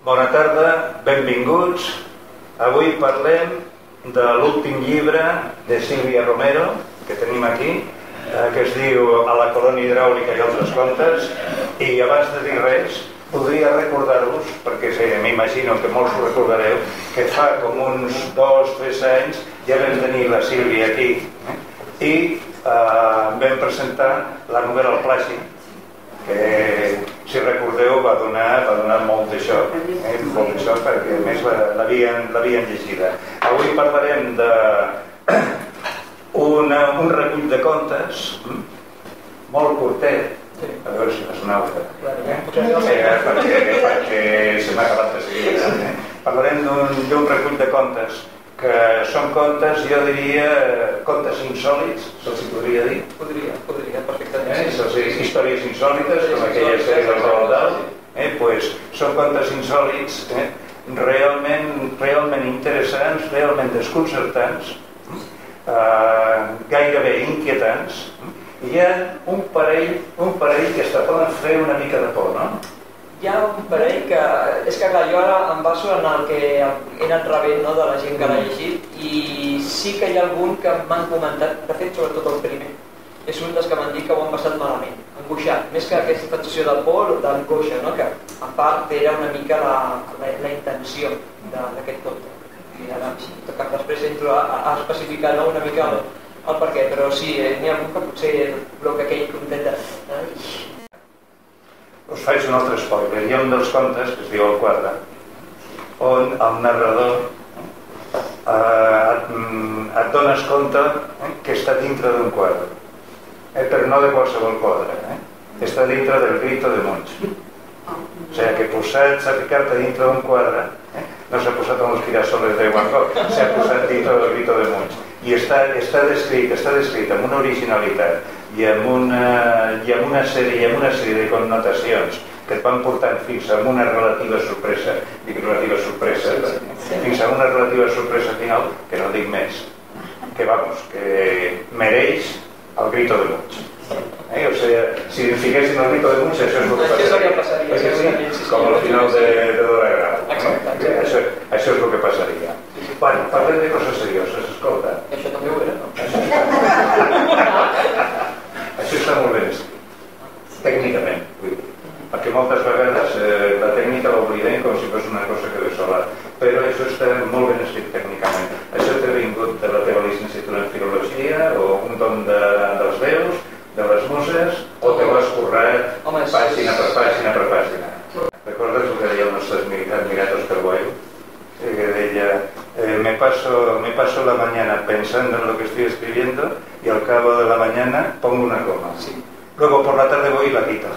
Bona tarda, benvinguts. Avui parlem de l'últim llibre de Sílvia Romero, que tenim aquí, que es diu A la colònia hidràulica i altres contes. I abans de dir res, podria recordar-vos, perquè m'imagino que molts ho recordareu, que fa com uns 2-3 anys ja vam tenir la Sílvia aquí i vam presentar la novel·la El plagi, que, si recordeu, va donar molt de xoc, perquè a més l'havien llegida. Avui parlarem d'un recull de contes molt curtet, a veure si m'asonava, perquè se m'ha acabat de seguida. Parlarem d'un recull de contes que són contes, jo diria, contes insòlits, se'ls podria dir? Podria, perfectament. Històries insòlites, com aquella sèrie del Roald Dahl. Són contes insòlits, realment interessants, realment desconcertants, gairebé inquietants. Hi ha un parell que es poden fer una mica de por, no? Hi ha un parell que... És que clar, jo ara em baso en el que he anat rebent de la gent que l'ha llegit, i sí que hi ha algun que m'han comentat, de fet sobretot el primer, és un dels que m'han dit que ho han passat malament, angoixat, més que aquesta sensació de por, d'angoixa, que a part era una mica la intenció d'aquest conte. I ara, que després entro a especificar una mica el per què, però sí, n'hi ha algun que potser bloca aquell content de... Us faig un altre spoiler. Hi ha un dels contes, que es diu El quadre, on el narrador et dones compte que està dintre d'un quadre, però no de qualsevol quadre, està dintre del Grito de Munch. O sigui que posats a ficar-te dintre d'un quadre, no s'ha posat amb els girasoles de Van Gogh, s'ha posat dintre del Grito de Munch, i està descrit amb una originalitat i amb una sèrie de connotacions que et van portant fins a una relativa sorpresa, fins a una relativa sorpresa final, que no dic més, que mereix el Grito de Munch. O sigui, si fiquessin el Grito de Munch, això és el que passaria. Com al final de Dora Grau. Això és el que passaria. Bueno, parlem de coses serioses, escolta. Això també ho era, no? Això està molt ben escrit, tècnicament, perquè moltes vegades la tècnica l'oblidem com si fos una cosa que ve sola, però això està molt ben escrit tècnicament. Això t'ha vingut de la teva llicenciatura en filologia, o un don dels déus, de les muses, o te ho has currat pàgina per pàgina. Recordes el que deia el nostre admirat Oscar Wilde? Que deia, me paso la mañana pensando en lo que estoy escribiendo y al cabo de la mañana pongo una coma. Luego por la tarde voy y la quito.